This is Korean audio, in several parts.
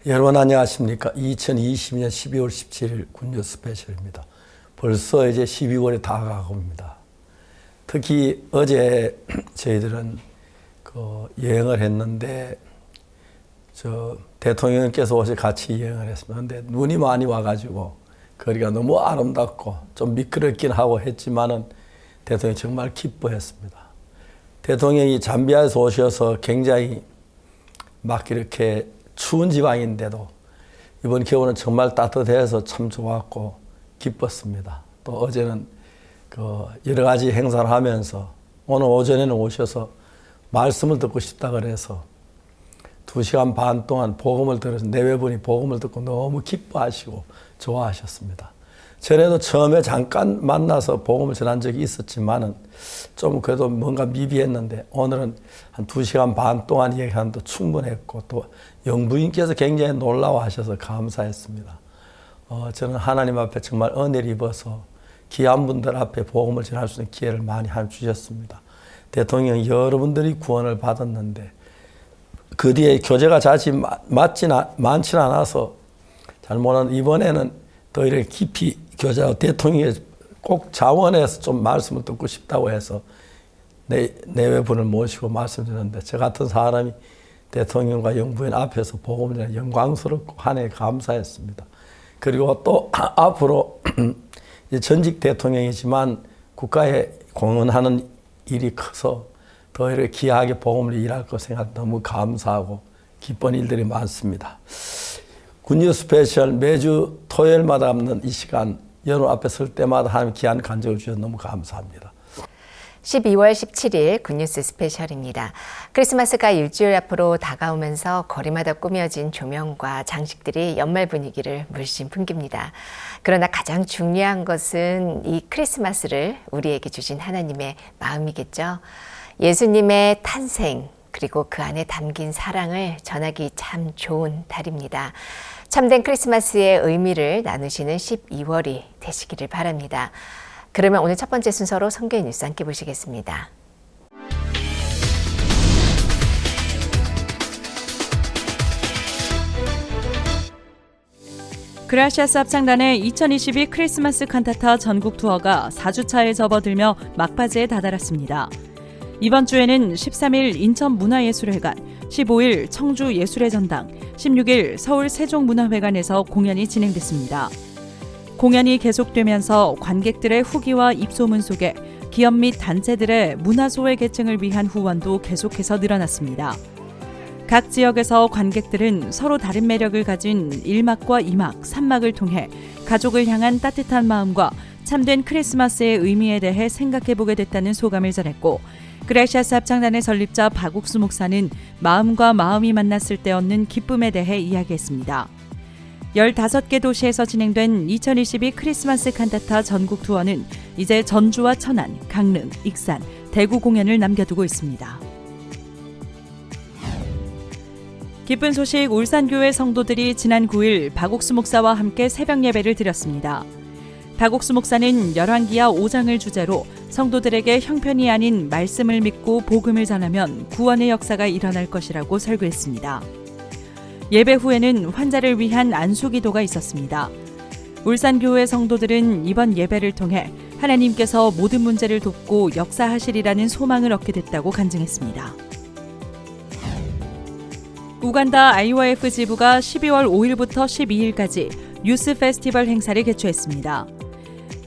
여러분 안녕하십니까? 2020년 12월 17일 군요 스페셜입니다. 벌써 이제 12월이 다가갑니다. 특히 어제 저희들은 여행을 했는데 대통령께서 어제 같이 여행을 했습니다. 근데 눈이 많이 와가지고 거리가 너무 아름답고 좀 미끄럽긴 하고 했지만은 대통령이 정말 기뻐했습니다. 대통령이 잠비아에서 오셔서 굉장히 막 이렇게 추운 지방인데도 이번 겨울은 정말 따뜻해서 참 좋았고 기뻤습니다. 또 어제는 여러 가지 행사를 하면서 오늘 오전에는 오셔서 말씀을 듣고 싶다 그래서 2시간 반 동안 복음을 들어서 내외분이 복음을 듣고 너무 기뻐하시고 좋아하셨습니다. 전에도 처음에 잠깐 만나서 복음을 전한 적이 있었지만은 좀 그래도 뭔가 미비했는데 오늘은 한 2시간 반 동안 얘기하는데 충분했고 또 영부인께서 굉장히 놀라워하셔서 감사했습니다. 저는 하나님 앞에 정말 은혜를 입어서 귀한 분들 앞에 복음을 전할 수 있는 기회를 많이 주셨습니다. 대통령 여러분들이 구원을 받았는데 그 뒤에 교제가 자주 많지는 않아서 잘 모르는 이번에는 더 이렇게 깊이 교제하고 대통령이 꼭 자원해서 좀 말씀을 듣고 싶다고 해서 내외분을 모시고 말씀드렸는데 저 같은 사람이 대통령과 영부인 앞에서 복음을 전해 영광스럽고 하나님께 감사했습니다. 그리고 또 앞으로 전직 대통령이지만 국가에 공헌하는 일이 커서 더 이렇게 귀하게 복음을 일할 것 생각 너무 감사하고 기쁜 일들이 많습니다. 군요 스페셜 매주 토요일마다 하는 이 시간 여러분 앞에 설 때마다 하나님 귀한 간증을 주셔서 너무 감사합니다. 12월 17일 굿뉴스 스페셜입니다. 크리스마스가 일주일 앞으로 다가오면서 거리마다 꾸며진 조명과 장식들이 연말 분위기를 물씬 풍깁니다. 그러나 가장 중요한 것은 이 크리스마스를 우리에게 주신 하나님의 마음이겠죠. 예수님의 탄생 그리고 그 안에 담긴 사랑을 전하기 참 좋은 달입니다. 참된 크리스마스의 의미를 나누시는 12월이 되시기를 바랍니다. 그러면 오늘 첫 번째 순서로 성경의 뉴스 함께 보시겠습니다. 그라시아스 합창단의 2022 크리스마스 칸타타 전국 투어가 4주차에 접어들며 막바지에 다다랐습니다. 이번 주에는 13일 인천문화예술회관, 15일 청주예술의 전당, 16일 서울 세종문화회관에서 공연이 진행됐습니다. 공연이 계속되면서 관객들의 후기와 입소문 속에 기업 및 단체들의 문화소외 계층을 위한 후원도 계속해서 늘어났습니다. 각 지역에서 관객들은 서로 다른 매력을 가진 1막과 2막, 3막을 통해 가족을 향한 따뜻한 마음과 참된 크리스마스의 의미에 대해 생각해보게 됐다는 소감을 전했고 그라시아스 합창단의 설립자 박옥수 목사는 마음과 마음이 만났을 때 얻는 기쁨에 대해 이야기했습니다. 15개 도시에서 진행된 2022 크리스마스 칸타타 전국 투어는 이제 전주와 천안, 강릉, 익산, 대구 공연을 남겨두고 있습니다. 기쁜 소식 울산교회 성도들이 지난 9일 박옥수 목사와 함께 새벽 예배를 드렸습니다. 박옥수 목사는 열왕기하 5장을 주제로 성도들에게 형편이 아닌 말씀을 믿고 복음을 전하면 구원의 역사가 일어날 것이라고 설교했습니다. 예배 후에는 환자를 위한 안수기도가 있었습니다. 울산교회 성도들은 이번 예배를 통해 하나님께서 모든 문제를 돕고 역사하시리라는 소망을 얻게 됐다고 간증했습니다. 우간다 IYF 지부가 12월 5일부터 12일까지 유스 페스티벌 행사를 개최했습니다.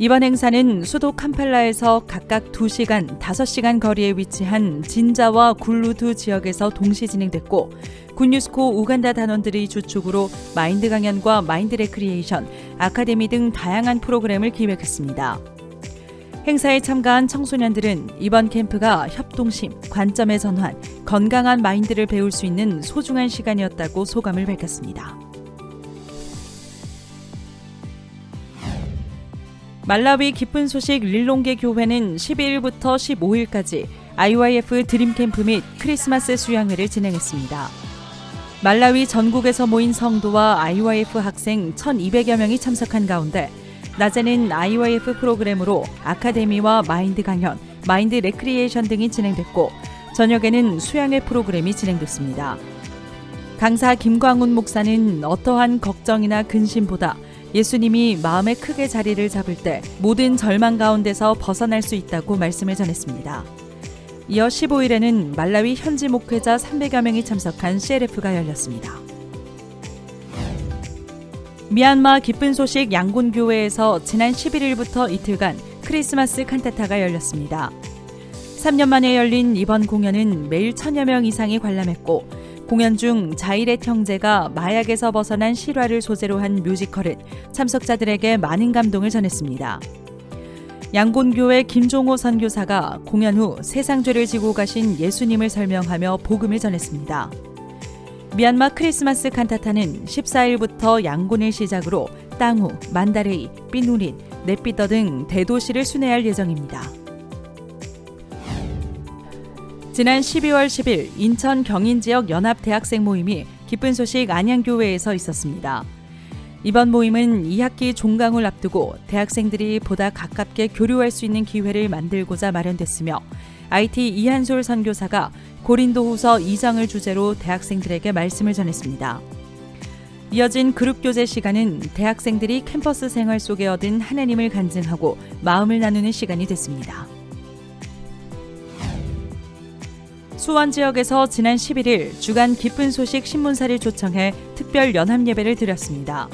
이번 행사는 수도 캄팔라에서 각각 2시간, 5시간 거리에 위치한 진자와 굴루 두 지역에서 동시 진행됐고 굿뉴스코 우간다 단원들의 주축으로 마인드 강연과 마인드 레크리에이션, 아카데미 등 다양한 프로그램을 기획했습니다. 행사에 참가한 청소년들은 이번 캠프가 협동심, 관점의 전환, 건강한 마인드를 배울 수 있는 소중한 시간이었다고 소감을 밝혔습니다. 말라위 기쁜 소식 릴롱게 교회는 12일부터 15일까지 IYF 드림캠프 및 크리스마스 수양회를 진행했습니다. 말라위 전국에서 모인 성도와 IYF 학생 1,200여 명이 참석한 가운데 낮에는 IYF 프로그램으로 아카데미와 마인드 강연, 마인드 레크리에이션 등이 진행됐고 저녁에는 수양회 프로그램이 진행됐습니다. 강사 김광훈 목사는 어떠한 걱정이나 근심보다 예수님이 마음에 크게 자리를 잡을 때 모든 절망 가운데서 벗어날 수 있다고 말씀을 전했습니다. 이어 15일에는 말라위 현지 목회자 300여 명이 참석한 CLF가 열렸습니다. 미얀마 기쁜 소식 양곤교회에서 지난 11일부터 이틀간 크리스마스 칸타타가 열렸습니다. 3년 만에 열린 이번 공연은 매일 1000여 명 이상이 관람했고, 공연 중 자일의 형제가 마약에서 벗어난 실화를 소재로 한 뮤지컬은 참석자들에게 많은 감동을 전했습니다. 양곤교회 김종호 선교사가 공연 후 세상죄를 지고 가신 예수님을 설명하며 복음을 전했습니다. 미얀마 크리스마스 칸타타는 14일부터 양곤을 시작으로 땅후, 만다레이, 삐누린, 네피더 등 대도시를 순회할 예정입니다. 지난 12월 10일 인천 경인 지역 연합 대학생 모임이 기쁜 소식 안양교회에서 있었습니다. 이번 모임은 2학기 종강을 앞두고 대학생들이 보다 가깝게 교류할 수 있는 기회를 만들고자 마련됐으며, IT 이한솔 선교사가 고린도후서 2장을 주제로 대학생들에게 말씀을 전했습니다. 이어진 그룹교제 시간은 대학생들이 캠퍼스 생활 속에 얻은 하나님을 간증하고 마음을 나누는 시간이 됐습니다. 수원 지역에서 지난 11일 주간 기쁜 소식 신문사를 초청해 특별 연합 예배를 드렸습니다.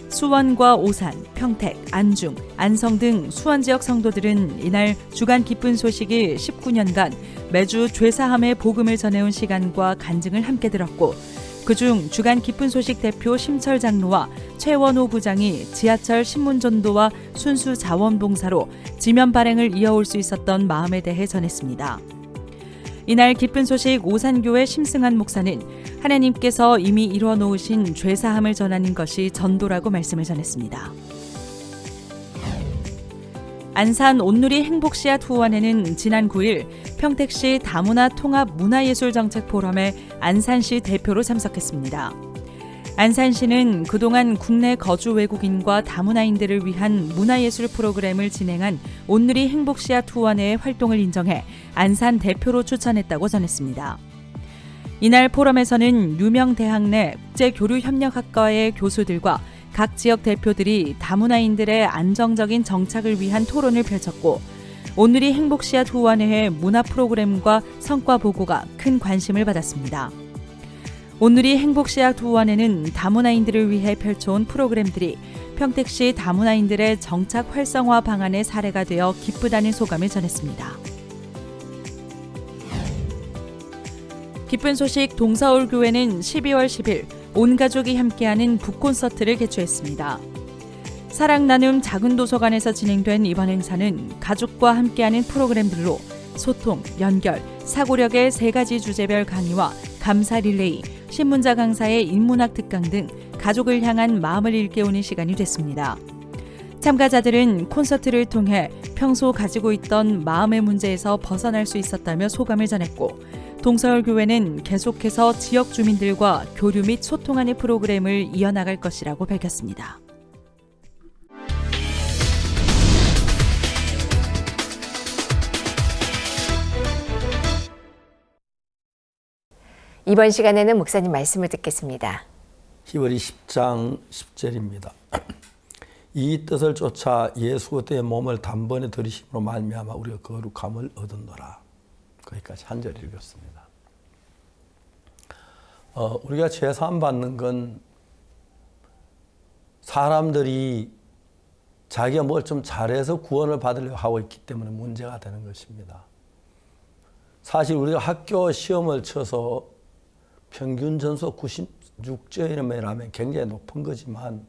수원과 오산, 평택, 안중, 안성 등 수원 지역 성도들은 이날 주간 기쁜 소식이 19년간 매주 죄사함의 복음을 전해온 시간과 간증을 함께 들었고, 그중 주간 기쁜 소식 대표 심철 장로와 최원호 부장이 지하철 신문전도와 순수 자원봉사로 지면 발행을 이어올 수 있었던 마음에 대해 전했습니다. 이날 기쁜 소식 오산교회 심승한 목사는 하나님께서 이미 이루어 놓으신 죄사함을 전하는 것이 전도라고 말씀을 전했습니다. 안산 온누리 행복씨앗 후원회는 지난 9일 평택시 다문화 통합 문화예술정책 포럼에 안산시 대표로 참석했습니다. 안산시는 그동안 국내 거주 외국인과 다문화인들을 위한 문화예술 프로그램을 진행한 온누리 행복씨앗 후원회의 활동을 인정해 안산 대표로 추천했다고 전했습니다. 이날 포럼에서는 유명 대학 내 국제교류협력학과의 교수들과 각 지역 대표들이 다문화인들의 안정적인 정착을 위한 토론을 펼쳤고, 온누리 행복씨앗 후원회의 문화 프로그램과 성과 보고가 큰 관심을 받았습니다. 온누리 행복씨앗 후원회는 다문화인들을 위해 펼쳐온 프로그램들이 평택시 다문화인들의 정착 활성화 방안의 사례가 되어 기쁘다는 소감을 전했습니다. 기쁜 소식 동서울교회는 12월 10일 온 가족이 함께하는 북콘서트를 개최했습니다. 사랑 나눔 작은 도서관에서 진행된 이번 행사는 가족과 함께하는 프로그램들로 소통, 연결, 사고력의 3가지 주제별 강의와 감사 릴레이, 신문자 강사의 인문학 특강 등 가족을 향한 마음을 일깨우는 시간이 됐습니다. 참가자들은 콘서트를 통해 평소 가지고 있던 마음의 문제에서 벗어날 수 있었다며 소감을 전했고, 동서울교회는 계속해서 지역 주민들과 교류 및 소통하는 프로그램을 이어나갈 것이라고 밝혔습니다. 이번 시간에는 목사님 말씀을 듣겠습니다. 히브리 10장 10절입니다. 이 뜻을 쫓아 예수 그리스도의 몸을 단번에 들이심으로 말미암아 우리가 거룩함을 얻었노라. 거기까지 한 절 읽었습니다. 우리가 죄사함 받는 건 사람들이 자기가 뭘 좀 잘해서 구원을 받으려고 하고 있기 때문에 문제가 되는 것입니다. 사실 우리가 학교 시험을 쳐서 평균 점수 96점이라면 굉장히 높은 거지만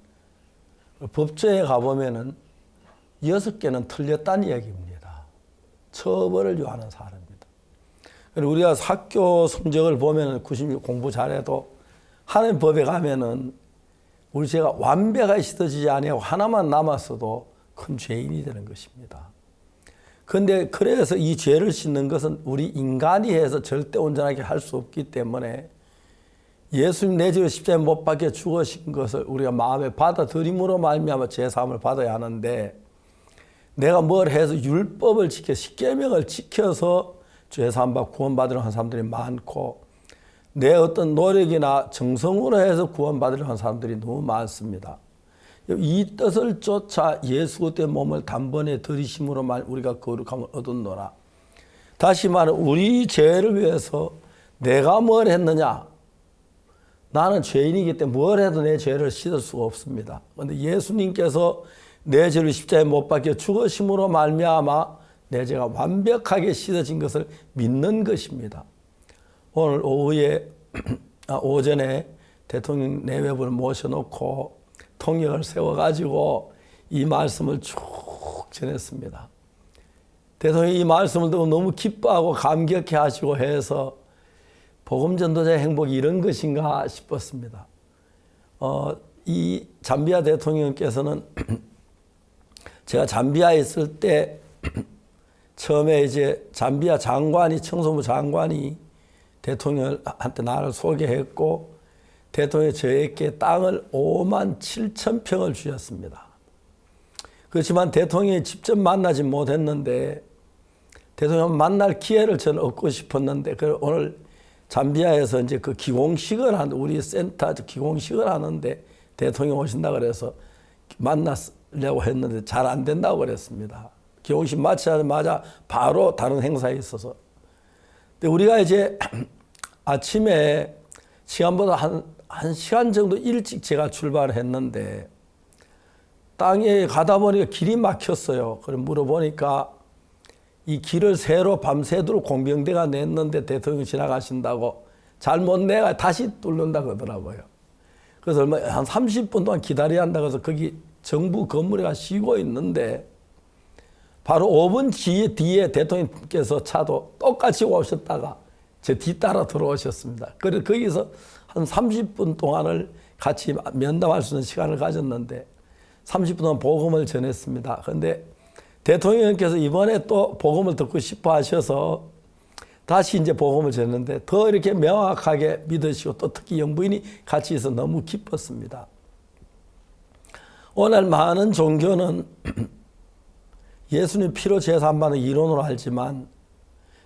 법조에 가보면은 6개는 틀렸다는 얘기입니다. 처벌을 요하는 사람입니다. 그리고 우리가 학교 성적을 보면은 96 공부 잘해도 하나님 법에 가면은 우리 죄가 완벽하게 씻어지지 아니하고 하나만 남았어도 큰 죄인이 되는 것입니다. 그런데 그래서 이 죄를 씻는 것은 우리 인간이 해서 절대 온전하게 할 수 없기 때문에 예수님 내 죄를 십자가에 못 박혀 죽으신 것을 우리가 마음에 받아들임으로 말미암아 죄사함을 받아야 하는데, 내가 뭘 해서 율법을 지켜 십계명을 지켜서 죄사함 받고 구원받으러 한 사람들이 많고, 내 어떤 노력이나 정성으로 해서 구원받으려고 하는 사람들이 너무 많습니다. 이 뜻을 쫓아 예수 그리스도의 몸을 단번에 들이심으로 우리가 거룩함을 얻었노라. 다시 말해 우리 죄를 위해서 내가 뭘 했느냐? 나는 죄인이기 때문에 뭘 해도 내 죄를 씻을 수가 없습니다. 그런데 예수님께서 내 죄를 십자가에 못 박혀 죽으심으로 말미암아 내 죄가 완벽하게 씻어진 것을 믿는 것입니다. 오늘 오후에 오전에 대통령 내외부를 모셔놓고 통역을 세워가지고 이 말씀을 쭉 전했습니다. 대통령이 이 말씀을 듣고 너무 기뻐하고 감격해 하시고 해서 복음 전도자의 행복이 이런 것인가 싶었습니다. 이 잠비아 대통령께서는 제가 잠비아에 있을 때 처음에 이제 잠비아 장관이 청소부 장관이 대통령한테 나를 소개했고 대통령이 저에게 땅을 5만 7천 평을 주셨습니다. 그렇지만 대통령이 직접 만나지 못했는데 대통령 만날 기회를 저는 얻고 싶었는데 오늘 잠비아에서 이제 그 기공식을 하는 우리 센터 기공식을 하는데 대통령 오신다 그래서 만나려고 했는데 잘 안 된다고 그랬습니다. 기공식 마치자마자 바로 다른 행사에 있어서. 근데 우리가 이제 아침에 시간보다 한 시간 정도 일찍 제가 출발을 했는데 땅에 가다 보니까 길이 막혔어요. 그래 물어보니까 이 길을 새로 밤새도록 공병대가 냈는데 대통령이 지나가신다고 잘못 내가 다시 뚫는다 그러더라고요. 그래서 한 30분 동안 기다려야 한다고 해서 거기 정부 건물에 쉬고 있는데 바로 5분 뒤에 대통령께서 차도 똑같이 오셨다가 제 뒤따라 들어오셨습니다. 그래서 거기서 한 30분 동안을 같이 면담할 수 있는 시간을 가졌는데 30분 동안 복음을 전했습니다. 그런데 대통령께서 이번에 또 복음을 듣고 싶어 하셔서 다시 이제 복음을 전했는데 더 이렇게 명확하게 믿으시고 또 특히 영부인이 같이 있어서 너무 기뻤습니다. 오늘 많은 종교는 예수님 피로 제사한다는 이론으로 알지만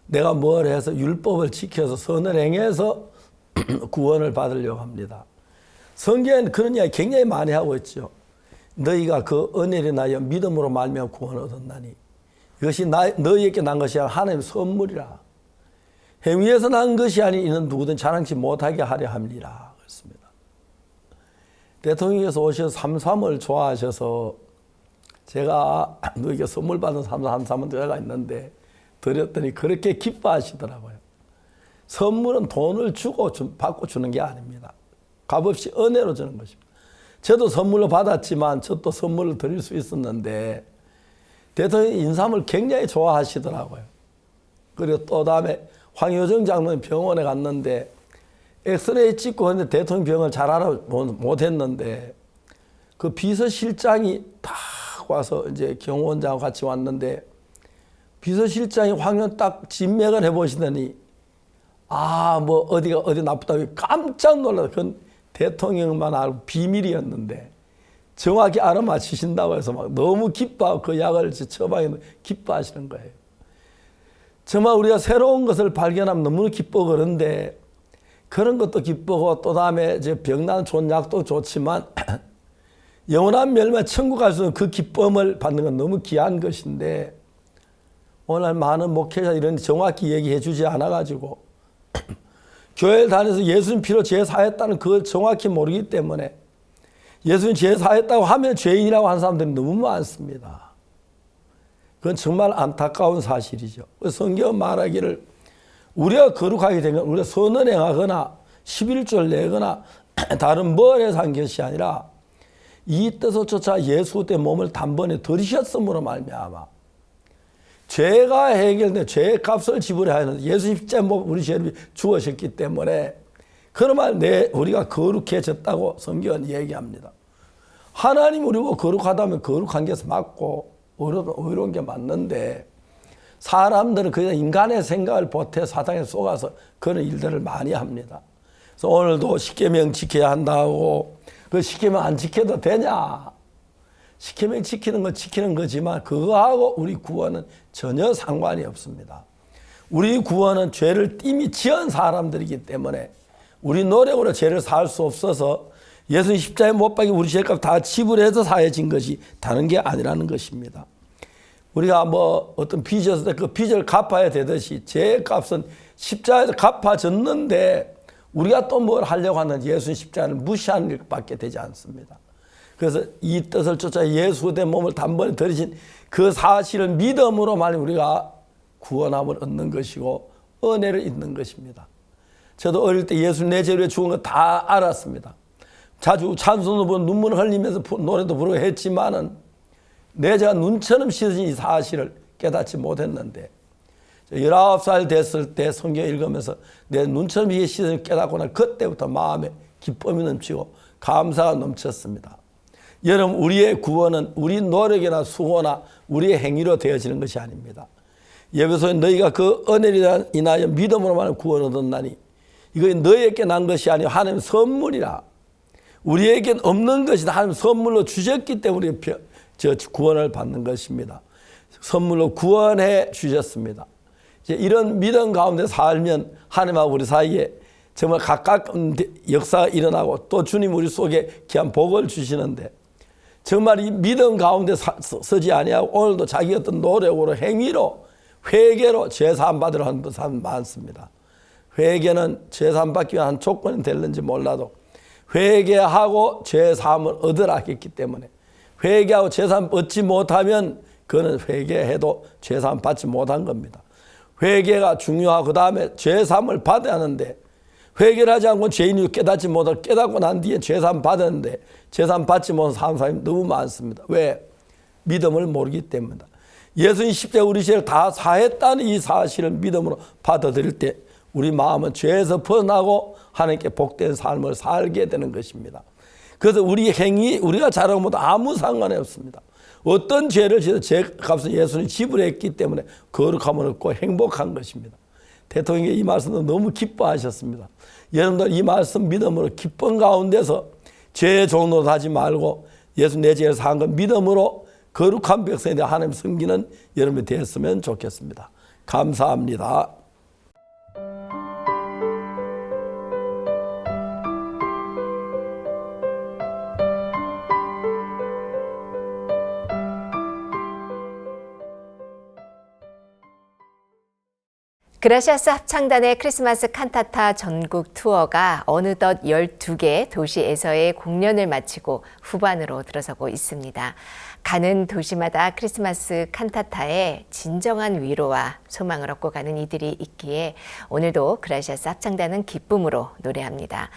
내가 뭘 해서 율법을 지켜서 선을 행해서 구원을 받으려고 합니다. 성경에는 그런 이야기 굉장히 많이 하고 있죠. 너희가 그 은혜를 나여 믿음으로 말미암아 구원을 얻었나니 이것이 너희에게 난 것이 아니라 하나님의 선물이라. 행위에서 난 것이 아니 이는 누구든 자랑치 못하게 하려 함이라. 그렇습니다. 대통령께서 오셔서 삼삼을 좋아하셔서 제가 너에게 선물 받은 삼삼은 들어가 있는데 드렸더니 그렇게 기뻐하시더라고요. 선물은 돈을 주고 받고 주는 게 아닙니다. 값없이 은혜로 주는 것입니다. 저도 선물로 받았지만 저도 선물을 드릴 수 있었는데 대통령이 인삼을 굉장히 좋아하시더라고요. 그리고 또 다음에 황효정 장로님 병원에 갔는데 엑스레이 찍고 근데 대통령 병을 잘 알아 못했는데 그 비서실장이 딱 와서 이제 경호원장하고 같이 왔는데 비서실장이 황효 딱 진맥을 해보시더니 뭐 어디 나쁘다고 깜짝 놀라서 그건 대통령만 알고 비밀이었는데 정확히 알아맞히신다고 해서 막 너무 기뻐하고 그 약을 처방해 기뻐하시는 거예요. 정말 우리가 새로운 것을 발견하면 너무 기뻐 그런데 그런 것도 기쁘고 또 다음에 이제 병난 좋은 약도 좋지만 영원한 멸망 천국 갈 수 있는 그 기쁨을 받는 건 너무 귀한 것인데 오늘 많은 목회자 이런 정확히 얘기해 주지 않아 가지고 교회를 다녀서 예수님 피로 죄 사했다는 그걸 정확히 모르기 때문에 예수님 죄 사했다고 하면 죄인이라고 하는 사람들이 너무 많습니다. 그건 정말 안타까운 사실이죠. 성경은 말하기를 우리가 거룩하게 된 건 우리가 선을 행하거나 11조를 내거나 다른 뭘 해서 한 것이 아니라 이 뜻을 쫓아 예수 때 몸을 단번에 들이셨음으로 말미암아 죄가 해결된 죄의 값을 지불해야 하는 예수 십자가에 우리 죄를 죽으셨기 때문에 그러면 우리가 거룩해졌다고 성경은 얘기합니다. 하나님 우리가 거룩하다면 거룩한 게 맞고 의로운 게 맞는데 사람들은 그냥 인간의 생각을 보태 사단에 속아서 그런 일들을 많이 합니다. 그래서 오늘도 십계명 지켜야 한다고 그 십계명 안 지켜도 되냐? 십계명 지키는 건 지키는 거지만 그거하고 우리 구원은 전혀 상관이 없습니다. 우리 구원은 죄를 이미 지은 사람들이기 때문에 우리 노력으로 죄를 사할 수 없어서 예수님 십자가에 못 박혀 우리 죄값 다 지불해서 사해진 것이 다른 게 아니라는 것입니다. 우리가 뭐 어떤 빚졌을 때 그 빚을 갚아야 되듯이 죄값은 십자가에서 갚아졌는데 우리가 또 뭘 하려고 하는 예수님 십자가를 무시하는 것밖에 되지 않습니다. 그래서 이 뜻을 쫓아 예수의 몸을 단번에 들이신 그 사실을 믿음으로만 우리가 구원함을 얻는 것이고 은혜를 잊는 것입니다. 저도 어릴 때 예수님 내 죄를 위해 죽은 거 다 알았습니다. 자주 찬송도 부르고 눈물을 흘리면서 노래도 부르고 했지만은 내 죄가 눈처럼 씻어진 이 사실을 깨닫지 못했는데 19살 됐을 때 성경 읽으면서 내 눈처럼 이게 씻어진 깨닫고 난 그때부터 마음에 기쁨이 넘치고 감사가 넘쳤습니다. 여러분, 우리의 구원은 우리 노력이나 수고나 우리의 행위로 되어지는 것이 아닙니다. 예배소에 너희가 그 은혜를 인하여 믿음으로만 구원을 얻었나니 이거 너희에게 난 것이 아니요 하나님의 선물이라. 우리에겐 없는 것이다. 하나님 선물로 주셨기 때문에 저 구원을 받는 것입니다. 선물로 구원해 주셨습니다. 이제 이런 믿음 가운데 살면 하나님하고 우리 사이에 정말 가까운 역사가 일어나고 또 주님 우리 속에 귀한 복을 주시는데 정말 이 믿음 가운데 서지 아니하고 오늘도 자기 어떤 노력으로 행위로 회개로 죄사함 받으러 하는 사람 많습니다. 회개는 죄사함 받기 위한 한 조건이 될는지 몰라도 회개하고 죄사함을 얻으라 했기 때문에 회개하고 죄사함 얻지 못하면 그는 회개해도 죄사함 받지 못한 겁니다. 회개가 중요하고 그 다음에 죄사함을 받아야 하는데 회개를 하지 않고 죄인이 깨닫지 못하고 깨닫고 난 뒤에 죄사함 받았는데 죄사함 받지 못한 사람이 너무 많습니다. 왜? 믿음을 모르기 때문입니다. 예수님 십자가 우리 죄를 다 사했다는 이 사실을 믿음으로 받아들일 때 우리 마음은 죄에서 벗어나고 하나님께 복된 삶을 살게 되는 것입니다. 그래서 우리 행위 우리가 잘하는 것도 아무 상관이 없습니다. 어떤 죄를 지어도 죄값은 예수님이 지불했기 때문에 거룩함을 얻고 행복한 것입니다. 대통령이 이 말씀도 너무 기뻐하셨습니다. 여러분들 이 말씀 믿음으로 기쁜 가운데서 죄의 종로도 하지 말고 예수 내 죄를 사한 것 믿음으로 거룩한 백성에 대해 하나님 섬기는 여러분이 되었으면 좋겠습니다. 감사합니다. 그라시아스 합창단의 크리스마스 칸타타 전국 투어가 어느덧 12개 도시에서의 공연을 마치고 후반으로 들어서고 있습니다. 가는 도시마다 크리스마스 칸타타에 진정한 위로와 소망을 얻고 가는 이들이 있기에 오늘도 그라시아스 합창단은 기쁨으로 노래합니다.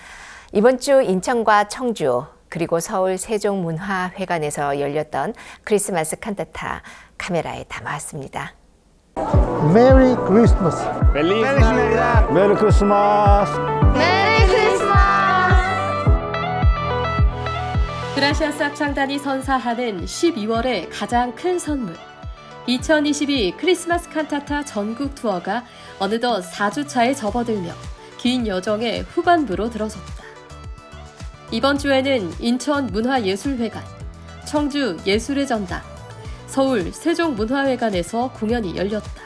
이번 주 인천과 청주 그리고 서울 세종문화회관에서 열렸던 크리스마스 칸타타 카메라에 담아왔습니다. 메리 크리스마스. Feliz Navidad. 메리 크리스마스. 메리 크리스마스! 그라시아스 합창단이 선사하는 12월의 가장 큰 선물. 2022 크리스마스 칸타타 전국 투어가 어느덧 4주차에 접어들며 긴 여정의 후반부로 들어섰다. 이번 주에는 인천 문화예술회관, 청주 예술의 전당, 서울 세종문화회관에서 공연이 열렸다.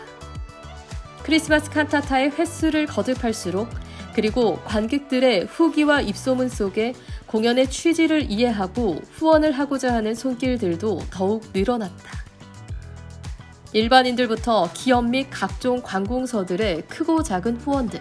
크리스마스 칸타타의 횟수를 거듭할수록 그리고 관객들의 후기와 입소문 속에 공연의 취지를 이해하고 후원을 하고자 하는 손길들도 더욱 늘어났다. 일반인들부터 기업 및 각종 관공서들의 크고 작은 후원들.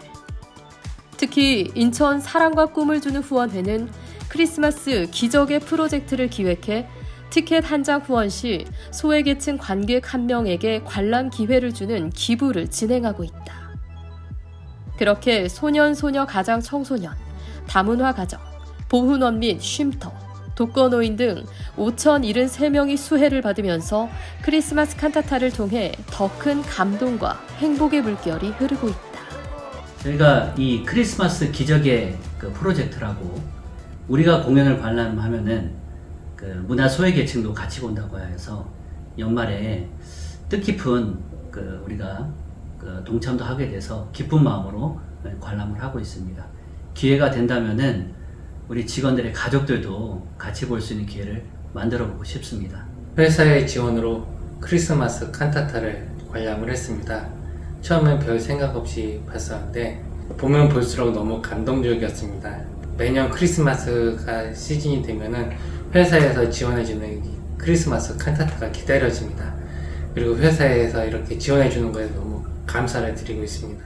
특히 인천 사랑과 꿈을 주는 후원회는 크리스마스 기적의 프로젝트를 기획해 티켓 한 장 후원 시 소외계층 관객 1명에게 관람 기회를 주는 기부를 진행하고 있다. 그렇게 소년, 소녀, 가장, 청소년, 다문화 가정, 보훈원 및 쉼터, 독거노인 등 5,073명이 수혜를 받으면서 크리스마스 칸타타를 통해 더 큰 감동과 행복의 물결이 흐르고 있다. 저희가 이 크리스마스 기적의 그 프로젝트라고 우리가 공연을 관람하면은 그 문화 소외계층도 같이 본다고 해서 연말에 뜻깊은 그 우리가 그 동참도 하게 돼서 기쁜 마음으로 관람을 하고 있습니다. 기회가 된다면은 우리 직원들의 가족들도 같이 볼 수 있는 기회를 만들어 보고 싶습니다. 회사의 지원으로 크리스마스 칸타타를 관람을 했습니다. 처음엔 별 생각 없이 봤었는데 보면 볼수록 너무 감동적이었습니다. 매년 크리스마스가 시즌이 되면은 회사에서 지원해주는 이 크리스마스 칸타타가 기다려집니다. 그리고 회사에서 이렇게 지원해주는 거에 너무 감사를 드리고 있습니다.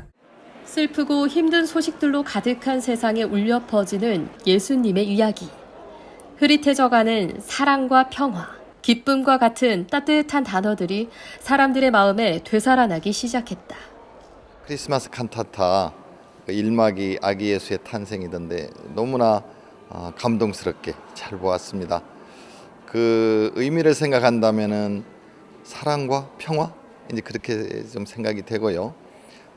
슬프고 힘든 소식들로 가득한 세상에 울려 퍼지는 예수님의 이야기. 흐릿해져가는 사랑과 평화, 기쁨과 같은 따뜻한 단어들이 사람들의 마음에 되살아나기 시작했다. 크리스마스 칸타타 1막이 아기 예수의 탄생이던데 너무나 감동스럽게 잘 보았습니다. 그 의미를 생각한다면은 사랑과 평화 이제 그렇게 좀 생각이 되고요.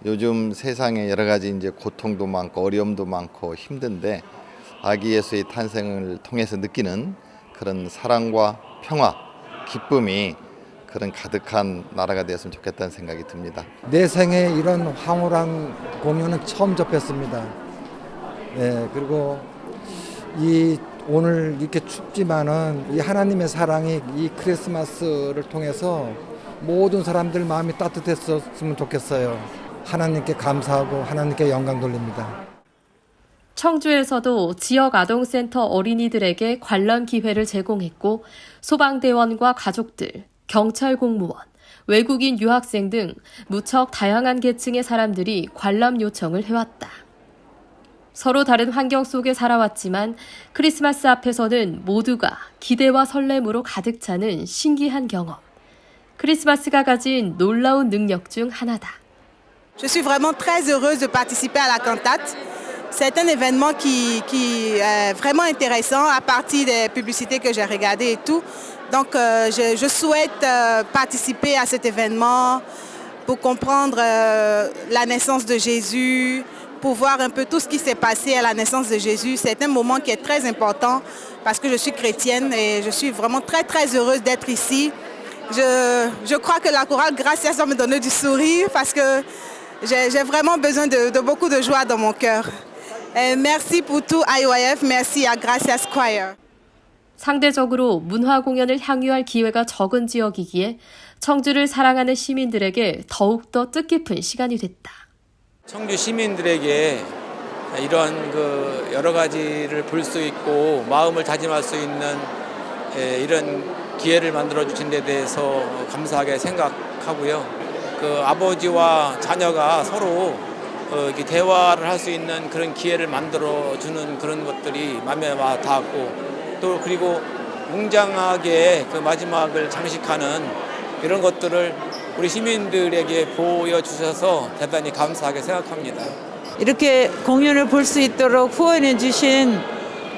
요즘 세상에 여러 가지 이제 고통도 많고 어려움도 많고 힘든데 아기 예수의 탄생을 통해서 느끼는 그런 사랑과 평화, 기쁨이 그런 가득한 나라가 되었으면 좋겠다는 생각이 듭니다. 내 생에 이런 황홀한 공연은 처음 접했습니다. 네, 그리고 오늘 이렇게 춥지만은 이 하나님의 사랑이 이 크리스마스를 통해서 모든 사람들 마음이 따뜻했었으면 좋겠어요. 하나님께 감사하고 하나님께 영광 돌립니다. 청주에서도 지역 아동센터 어린이들에게 관람 기회를 제공했고 소방대원과 가족들, 경찰 공무원, 외국인 유학생 등 무척 다양한 계층의 사람들이 관람 요청을 해왔다. 서로 다른 환경 속에 살아왔지만 크리스마스 앞에서는 모두가 기대와 설렘으로 가득 차는 신기한 경험. 크리스마스가 가진 놀라운 능력 중 하나다. Je suis vraiment très heureuse de participer à la cantate. C'est un événement qui est vraiment intéressant à partir des publicités que j'ai regardées et tout. Donc je souhaite participer à cet événement pour comprendre la naissance de Jésus, pour voir un peu tout ce qui s'est passé à la naissance de Jésus. C'est un moment qui est très important parce que je suis chrétienne et je suis vraiment très très heureuse d'être ici. Je crois que la chorale Gracias va me donner du sourire parce que j'ai vraiment besoin de beaucoup de joie dans mon cœur. Et merci pour tout IYF, merci à Gracias Choir. 상대적으로 문화 공연을 향유할 기회가 적은 지역이기에 청주를 사랑하는 시민들에게 더욱더 뜻깊은 시간이 됐다. 청주 시민들에게 이런 여러 가지를 볼 수 있고 마음을 다짐할 수 있는 이런 기회를 만들어 주신 데 대해서 감사하게 생각하고요. 아버지와 자녀가 서로 이렇게 대화를 할 수 있는 그런 기회를 만들어 주는 그런 것들이 마음에 와 닿았고 또 그리고 웅장하게 마지막을 장식하는 이런 것들을 우리 시민들에게 보여주셔서 대단히 감사하게 생각합니다. 이렇게 공연을 볼 수 있도록 후원해 주신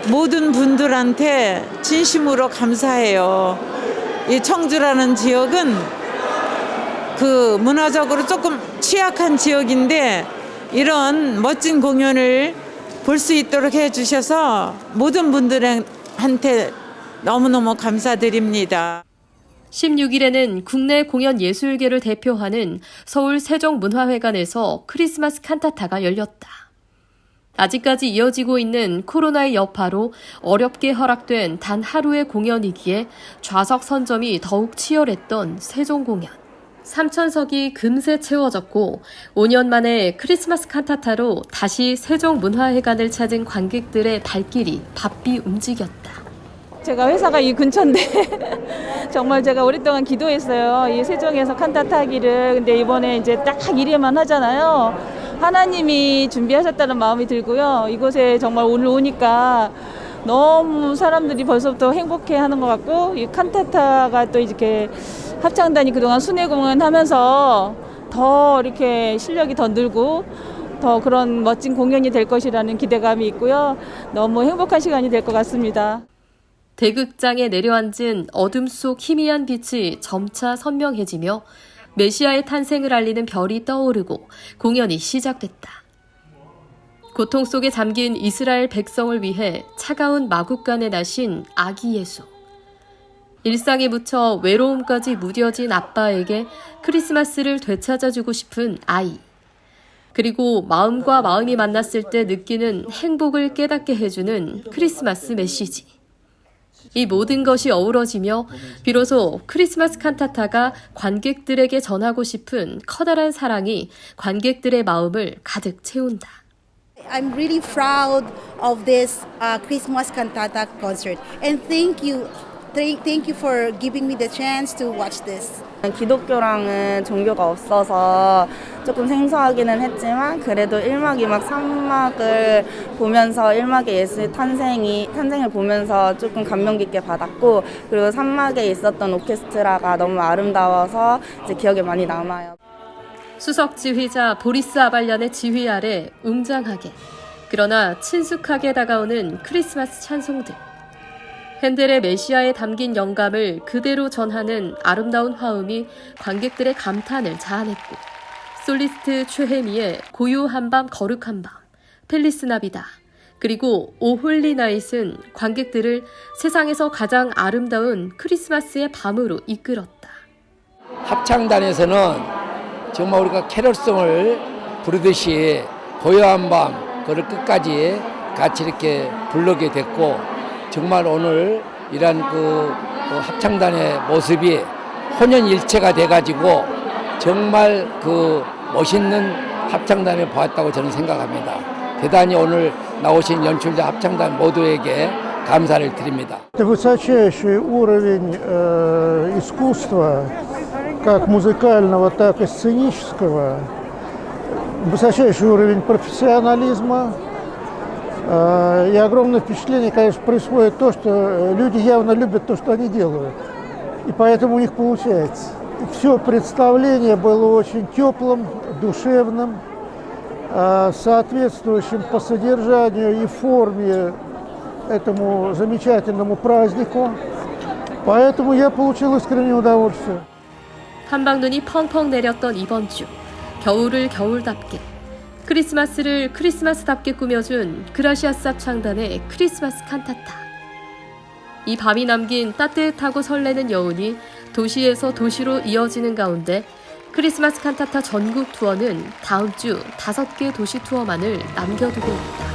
모든 분들한테 진심으로 감사해요. 이 청주라는 지역은 문화적으로 조금 취약한 지역인데 이런 멋진 공연을 볼 수 있도록 해주셔서 모든 분들한테 너무너무 감사드립니다. 16일에는 국내 공연 예술계를 대표하는 서울 세종문화회관에서 크리스마스 칸타타가 열렸다. 아직까지 이어지고 있는 코로나의 여파로 어렵게 허락된 단 하루의 공연이기에 좌석 선점이 더욱 치열했던 세종공연. 3,000석이 금세 채워졌고 5년 만에 크리스마스 칸타타로 다시 세종문화회관을 찾은 관객들의 발길이 바삐 움직였다. 제가 회사가 이 근처인데 정말 제가 오랫동안 기도했어요. 이 세종에서 칸타타 하기를. 근데 이번에 이제 딱 1회만 하잖아요. 하나님이 준비하셨다는 마음이 들고요. 이곳에 정말 오늘 오니까 너무 사람들이 벌써부터 행복해하는 것 같고 이 칸타타가 또 이렇게 합창단이 그동안 순회 공연하면서 더 이렇게 실력이 더 늘고 더 그런 멋진 공연이 될 것이라는 기대감이 있고요. 너무 행복한 시간이 될 것 같습니다. 대극장에 내려앉은 어둠 속 희미한 빛이 점차 선명해지며 메시아의 탄생을 알리는 별이 떠오르고 공연이 시작됐다. 고통 속에 잠긴 이스라엘 백성을 위해 차가운 마국간에 나신 아기 예수. 일상에 묻혀 외로움까지 무뎌진 아빠에게 크리스마스를 되찾아주고 싶은 아이. 그리고 마음과 마음이 만났을 때 느끼는 행복을 깨닫게 해주는 크리스마스 메시지. 이 모든 것이 어우러지며 비로소 크리스마스 칸타타가 관객들에게 전하고 싶은 커다란 사랑이 관객들의 마음을 가득 채운다. I'm really proud of this Christmas cantata concert, and thank you for giving me the chance to watch this. 기독교랑은 종교가 없어서 조금 생소하기는 했지만 그래도 1막, 2막, 3막을 보면서 1막의 예수의 탄생을 보면서 조금 감명 깊게 받았고, 그리고 3막에 있었던 오케스트라가 너무 아름다워서 이제 기억에 많이 남아요. 수석 지휘자 보리스 아발련의 지휘 아래 웅장하게, 그러나 친숙하게 다가오는 크리스마스 찬송들. 핸델의 메시아에 담긴 영감을 그대로 전하는 아름다운 화음이 관객들의 감탄을 자아냈고, 솔리스트 최혜미의 고요한 밤 거룩한 밤, 펠리스 나비다, 그리고 오 홀리 나잇은 관객들을 세상에서 가장 아름다운 크리스마스의 밤으로 이끌었다. 합창단에서는 정말 우리가 캐럴송을 부르듯이 고요한 밤 그를 끝까지 같이 이렇게 부르게 됐고, 정말 오늘 이런 그 합창단의 모습이 혼연일체가 돼가지고 정말 그 멋있는 합창단을 보았다고 저는 생각합니다. 대단히 오늘 나오신 연출자 합창단 모두에게 감사를 드립니다. Высочайший уровень искусства, как музыкального, так и сценического, высочайший уровень профессионализма. И огромное впечатление, конечно, происходит то, что люди явно любят то, что они делают. И поэтому у них получается. Все представление было очень теплым, душевным, соответствующим по содержанию и форме этому замечательному празднику. Поэтому я получил искреннее удовольствие. 한방눈이 펑펑 내렸던 이번 주, 겨울을 겨울답게, 크리스마스를 크리스마스답게 꾸며준 그라시아스 합창단의 크리스마스 칸타타. 이 밤이 남긴 따뜻하고 설레는 여운이 도시에서 도시로 이어지는 가운데 크리스마스 칸타타 전국 투어는 다음 주 5개 도시 투어만을 남겨두고 있다.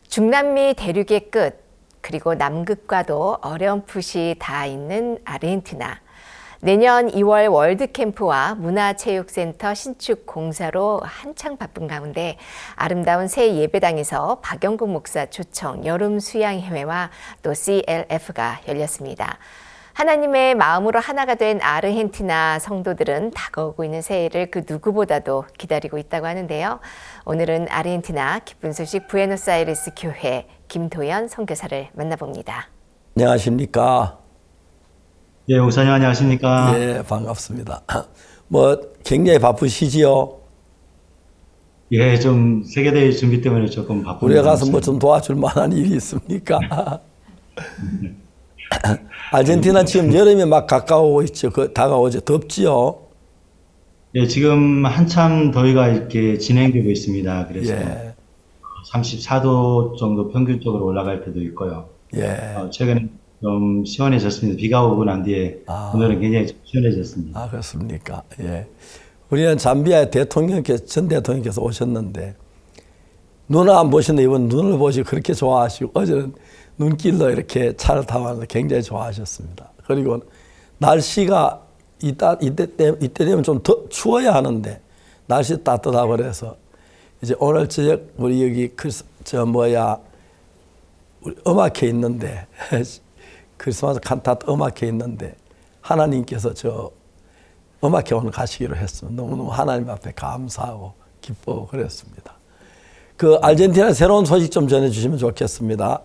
중남미 대륙의 끝, 그리고 남극과도 어렴풋이 닿아 있는 아르헨티나. 내년 2월 월드캠프와 문화체육센터 신축 공사로 한창 바쁜 가운데 아름다운 새 예배당에서 박영국 목사 초청 여름 수양회와 또 CLF가 열렸습니다. 하나님의 마음으로 하나가 된 아르헨티나 성도들은 다가오고 있는 새해를 그 누구보다도 기다리고 있다고 하는데요. 오늘은 아르헨티나 기쁜 소식 부에노스아이레스 교회 김도연 선교사를 만나봅니다. 안녕하십니까? 예, 목사님 안녕하십니까? 예, 반갑습니다. 뭐 굉장히 바쁘시지요? 예, 좀 세계대회 준비 때문에 조금 바쁩니다. 우리가 가서 뭐 좀 도와줄 만한 일이 있습니까? 아르헨티나 지금 여름이 막 가까워오고 있죠. 다가오죠. 덥지요? 예, 지금 한참 더위가 이렇게 진행되고 있습니다. 그래서 예. 34도 정도 평균적으로 올라갈 때도 있고요. 예. 최근에 좀 시원해졌습니다. 비가 오고 난 뒤에 오늘은 굉장히 좀 시원해졌습니다. 아, 그렇습니까? 예. 우리는 잠비아 전 대통령께서 오셨는데 눈을 안 보셨는데 이번 눈을 보시고 그렇게 좋아하시고 어제는 눈길로 이렇게 차를 타고 굉장히 좋아하셨습니다. 그리고 날씨가 이때 되면 좀 더 추워야 하는데 날씨 따뜻하고 그래서 이제 오늘 저녁 우리 여기 우리 음악회 있는데 크리스마스 칸타타 음악회 있는데 하나님께서 저 음악회 오늘 가시기로 했습니다. 너무너무 하나님 앞에 감사하고 기뻐하고 그랬습니다. 그 아르헨티나 새로운 소식 좀 전해주시면 좋겠습니다.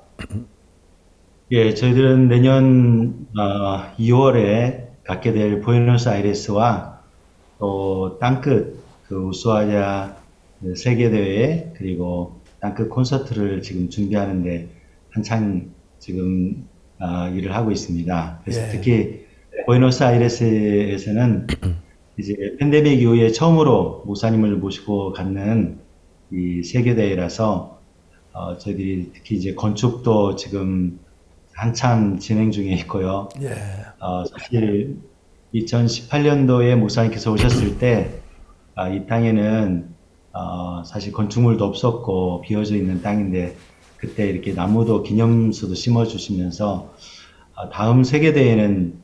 예, 저희들은 내년 2월에 갖게 될 부에노스아이레스와 또 땅끝 그 우수아야 세계대회 그리고 땅끝 콘서트를 지금 준비하는데 한창 지금 일을 하고 있습니다. 그래서 예. 특히 부에노스아이레스에서는 이제 팬데믹 이후에 처음으로 목사님을 모시고 갖는 이 세계대회라서 저희들이 특히 이제 건축도 지금 한참 진행 중에 있고요. 예. 사실 2018년도에 목사님께서 오셨을 때 이 땅에는 사실 건축물도 없었고 비어져 있는 땅인데 그때 이렇게 나무도 기념수도 심어주시면서 다음 세계대회는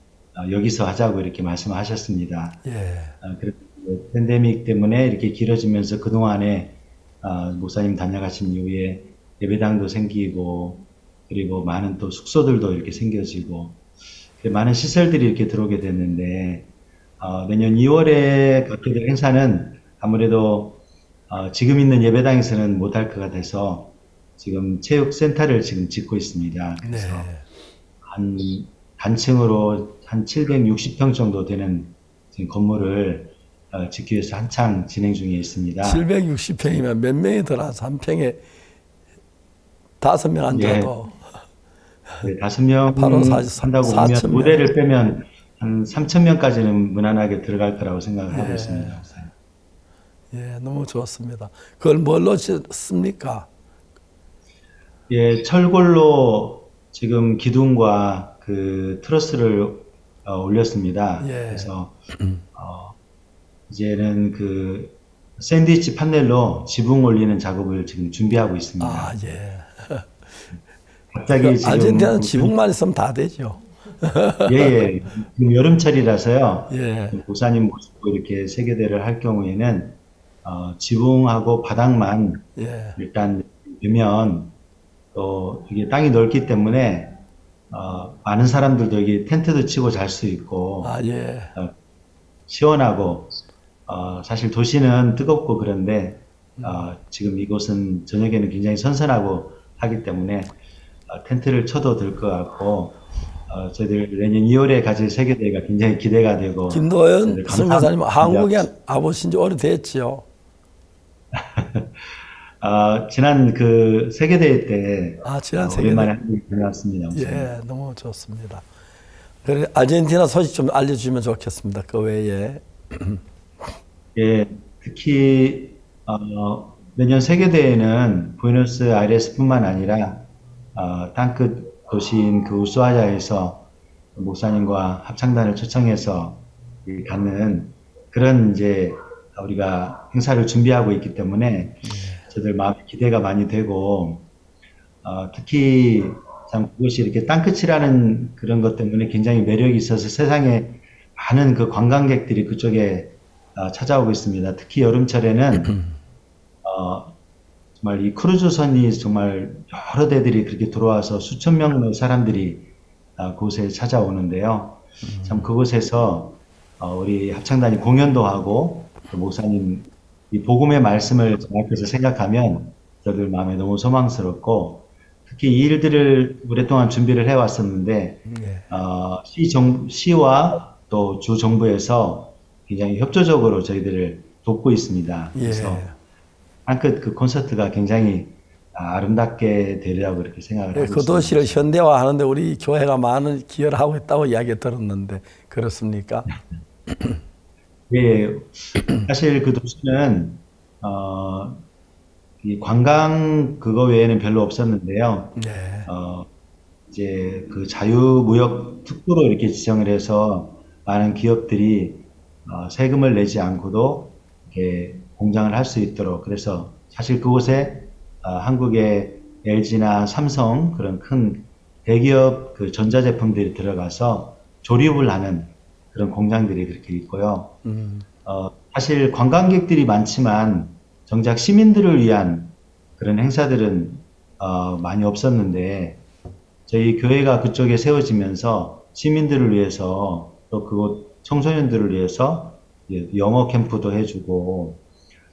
여기서 하자고 이렇게 말씀하셨습니다. 예. 그래서 팬데믹 때문에 이렇게 길어지면서 그동안에 목사님 다녀가신 이후에 예배당도 생기고 그리고 많은 또 숙소들도 이렇게 생겨지고 많은 시설들이 이렇게 들어오게 됐는데 내년 2월에 갖게 될 행사는 아무래도 지금 있는 예배당에서는 못할 것 같아서 지금 체육센터를 지금 짓고 있습니다. 그래서 한 단층으로 한 760평 정도 되는 지금 건물을 짓기 위해서 한창 진행 중에 있습니다. 760평이면 몇 명이 들어와서 한 평에 5명 앉아도 네, 5명 바로 한다고 보면 무대를 빼면 한 3,000명까지는 무난하게 들어갈 거라고 생각을 하고 있습니다. 예, 너무 좋습니다. 그걸 뭘로 짓습니까? 예, 철골로 지금 기둥과 그 트러스를 올렸습니다. 예. 그래서 이제는 그 샌드위치 판넬로 지붕 올리는 작업을 지금 준비하고 있습니다. 아, 예. 갑자기 지금 아르헨티나는 지붕만 있으면 다 되죠. 예. 지금 여름철이라서요. 예. 목사님 모시고 이렇게 세계대회를 할 경우에는 지붕하고 바닥만 예. 일단 되면 또 이게 땅이 넓기 때문에 많은 사람들도 여기 텐트도 치고 잘 수 있고 예. 시원하고 사실 도시는 뜨겁고 그런데 지금 이곳은 저녁에는 굉장히 선선하고 하기 때문에 텐트를 쳐도 될 것 같고 저희들 내년 2월에 가질 세계대회가 굉장히 기대가 되고 김도연 선교사님 한국에 와보신 지 오래됐지요? 지난 그 세계대회 때 지난 오랜만에 한국에 다녀왔습니다. 예, 너무 좋습니다. 그래 아르헨티나 소식 좀 알려주시면 좋겠습니다. 그 외에 예, 특히 내년 세계대회는 부에노스아이레스뿐만 아니라 땅끝 도시인 그 우수아야에서 목사님과 합창단을 초청해서 갖는 그런 이제 우리가 행사를 준비하고 있기 때문에 저들 마음에 기대가 많이 되고 특히 참 그것이 이렇게 땅끝이라는 그런 것 때문에 굉장히 매력이 있어서 세상에 많은 그 관광객들이 그쪽에 찾아오고 있습니다. 특히 여름철에는 정말 이 크루즈선이 정말 여러 대들이 그렇게 들어와서 수천 명의 사람들이 그곳에 찾아오는데요. 참 그곳에서 우리 합창단이 공연도 하고 또 목사님 이 복음의 말씀을 앞에서 생각하면 저들 마음에 너무 소망스럽고 특히 이 일들을 오랫동안 준비를 해왔었는데 시와 또 주 정부에서 굉장히 협조적으로 저희들을 돕고 있습니다. 그래서 한껏 그 콘서트가 굉장히 아름답게 되리라고 그렇게 생각을 하고 그 있습니다. 도시를 현대화하는데 우리 교회가 많은 기여를 하고 있다고 이야기 들었는데 그렇습니까? 예, 사실 그 도시는 이 관광 그거 외에는 별로 없었는데요. 이제 그 자유무역 특구로 이렇게 지정을 해서 많은 기업들이 세금을 내지 않고도 이렇게 공장을 할 수 있도록 그래서 사실 그곳에 한국의 LG나 삼성 그런 큰 대기업 그 전자제품들이 들어가서 조립을 하는 그런 공장들이 그렇게 있고요. 사실 관광객들이 많지만 정작 시민들을 위한 그런 행사들은 많이 없었는데 저희 교회가 그쪽에 세워지면서 시민들을 위해서 또 그곳 청소년들을 위해서 영어 캠프도 해주고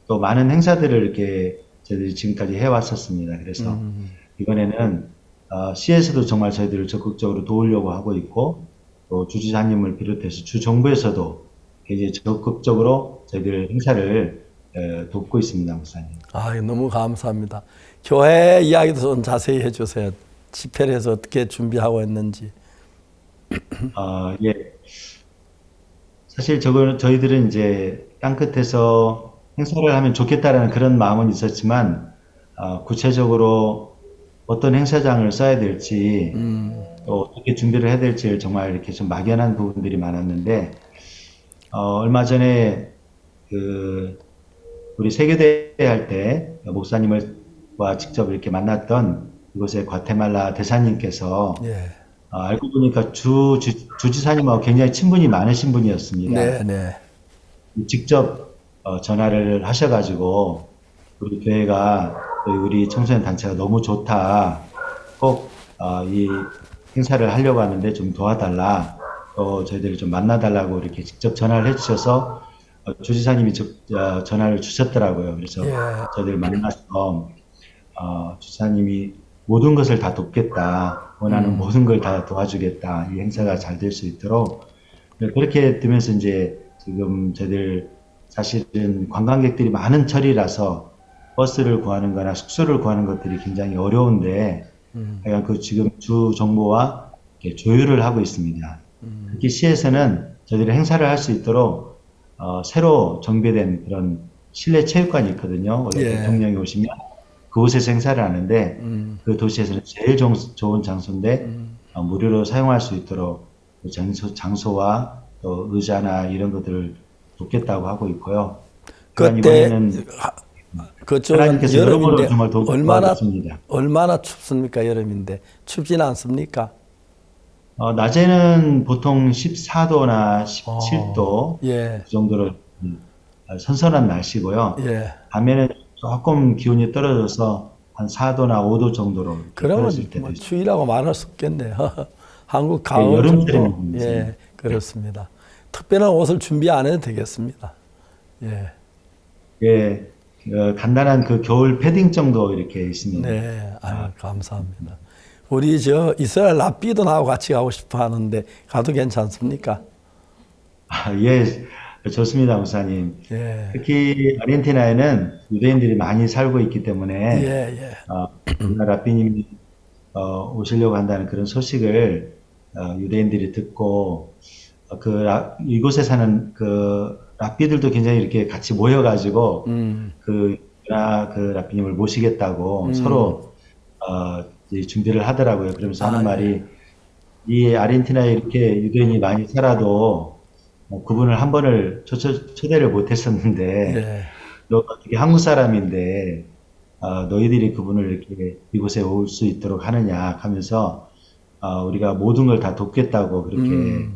또 많은 행사들을 이렇게 저희들이 지금까지 해왔었습니다. 그래서 이번에는 시에서도 정말 저희들을 적극적으로 도우려고 하고 있고 또 주지사님을 비롯해서 주 정부에서도 굉장히 적극적으로 저희들 행사를 돕고 있습니다, 목사님. 너무 감사합니다. 교회 이야기도 좀 자세히 해주세요. 집회를 해서 어떻게 준비하고 있는지. 예. 사실 저희들은 이제 땅끝에서 행사를 하면 좋겠다라는 그런 마음은 있었지만, 구체적으로 어떤 행사장을 써야 될지, 또 어떻게 준비를 해야 될지 정말 이렇게 좀 막연한 부분들이 많았는데, 얼마 전에 우리 세교대회 할 때 목사님과 직접 이렇게 만났던 이곳의 과테말라 대사님께서 알고 보니까 주지사님하고 굉장히 친분이 많으신 분이었습니다. 직접 전화를 하셔가지고 우리 교회가 우리 청소년 단체가 너무 좋다. 꼭 이 행사를 하려고 하는데 좀 도와달라. 또 저희들을 좀 만나달라고 이렇게 직접 전화를 해주셔서 주지사님이 전화를 주셨더라고요. 그래서 저희들 만나서 주지사님이 모든 것을 다 돕겠다. 원하는 모든 걸 다 도와주겠다. 이 행사가 잘 될 수 있도록. 그렇게 되면서 이제 지금 저희들 사실은 관광객들이 많은 철이라서 버스를 구하는 거나 숙소를 구하는 것들이 굉장히 어려운데 그 지금 주 정부와 조율을 하고 있습니다. 특히 시에서는 저희들이 행사를 할 수 있도록 새로 정비된 그런 실내 체육관이 있거든요. 원래 대통령이 오시면 그곳에서 행사를 하는데 그 도시에서는 제일 좋은 장소인데 무료로 사용할 수 있도록 장소와 또 의자나 이런 것들을 돕겠다고 하고 있고요. 그때 그쪽은 여름인데 정말 얼마나 춥습니까? 여름인데 춥지는 않습니까? 낮에는 보통 14도나 17도 그 정도로 선선한 날씨고요. 밤에는 조금 기온이 떨어져서 한 4도나 5도 정도로 그러면 뭐 추위라고 말할 수 없겠네요. 한국 가을 정도. 그렇습니다. 특별한 옷을 준비 안 해도 되겠습니다. 간단한 그 겨울 패딩 정도 이렇게 있습니다. 감사합니다. 우리 이스라엘 랍비도 나하고 같이 가고 싶어 하는데 가도 괜찮습니까? 좋습니다, 목사님. 특히 아르헨티나에는 유대인들이 많이 살고 있기 때문에 랍비님이 오시려고 한다는 그런 소식을 유대인들이 듣고 이곳에 사는 랍비들도 굉장히 이렇게 같이 모여가지고 랍비님을 모시겠다고 서로 준비를 하더라고요. 그러면서 하는 말이 이 아르헨티나에 이렇게 유대인이 많이 살아도 그분을 한 번을 초대를 못했었는데 너가 되게 한국 사람인데 너희들이 그분을 이렇게 이곳에 올 수 있도록 하느냐 하면서 우리가 모든 걸 다 돕겠다고 그렇게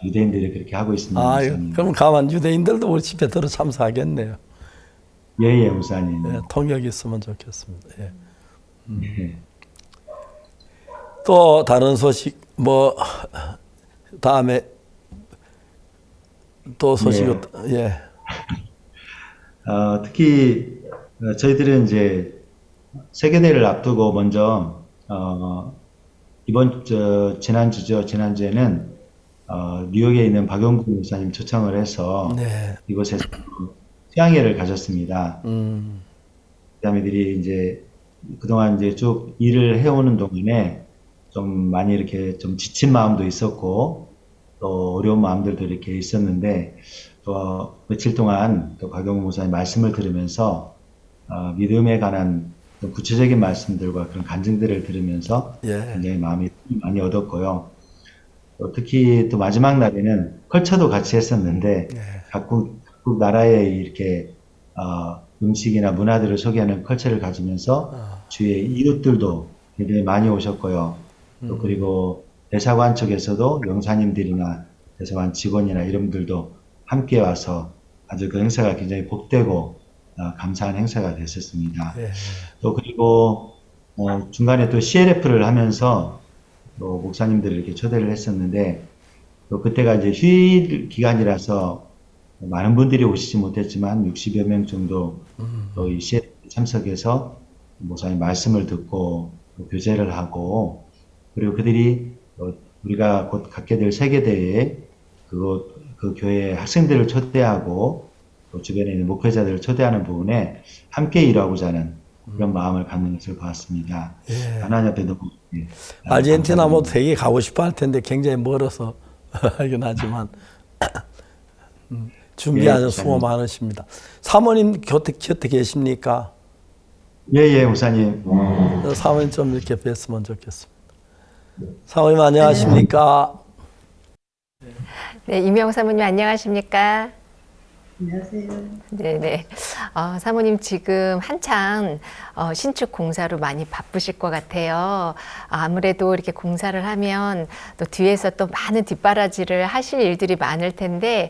유대인들이 그렇게 하고 있습니다. 아, 목사님. 그럼 가만 유대인들도 우리 집회 들어 참석하겠네요. 예, 목사님. 예, 통역이 있으면 좋겠습니다. 예. 예. 또 다른 소식 뭐 다음에 또 소식 예. 특히 저희들은 이제 세계대회를 앞두고 먼저 지난주에는 뉴욕에 있는 박용구 목사님 초청을 해서 네. 이곳에서 수양회를 가졌습니다. 그다음에들이 이제 그동안 이제 쭉 일을 해오는 동안에 좀 많이 이렇게 좀 지친 마음도 있었고 또 어려운 마음들도 이렇게 있었는데 또 며칠 동안 또 박용구 목사님 말씀을 들으면서 믿음에 관한 또 구체적인 말씀들과 그런 간증들을 들으면서 굉장히 마음이 많이 얻었고요. 또 특히 또 마지막 날에는 컬처도 같이 했었는데 각국 나라의 이렇게 음식이나 문화들을 소개하는 컬처를 가지면서 주위의 이웃들도 굉장히 많이 오셨고요. 또 그리고 대사관 쪽에서도 용사님들이나 대사관 직원이나 이런 분들도 함께 와서 아주 그 행사가 굉장히 복되고 감사한 행사가 됐었습니다. 또 그리고 중간에 또 CLF를 하면서 또 목사님들을 이렇게 초대를 했었는데 또 그때가 이제 휴일 기간이라서 많은 분들이 오시지 못했지만 60여 명 정도 또 이 CLF 참석해서 목사님 말씀을 듣고 또 교제를 하고 그리고 그들이 우리가 곧 갖게 될 세계대회에 그 교회 학생들을 초대하고 또 주변에 있는 목회자들을 초대하는 부분에 함께 일하고자 하는 그런 마음을 갖는 것을 보았습니다. 하나님 앞에 너무 아르헨티나 뭐 되게 가고 싶어 할 텐데 굉장히 멀어서 하긴 하지만 준비하는 수고 많으십니다. 사모님 곁에 계십니까? 예, 목사님. 사모님 좀 이렇게 뵀으면 좋겠습니다. 사모님 안녕하십니까? 네, 이명 사모님 안녕하십니까? 안녕하세요. 네네. 사모님 지금 한창 신축 공사로 많이 바쁘실 것 같아요. 아무래도 이렇게 공사를 하면 또 뒤에서 또 많은 뒷바라지를 하실 일들이 많을 텐데,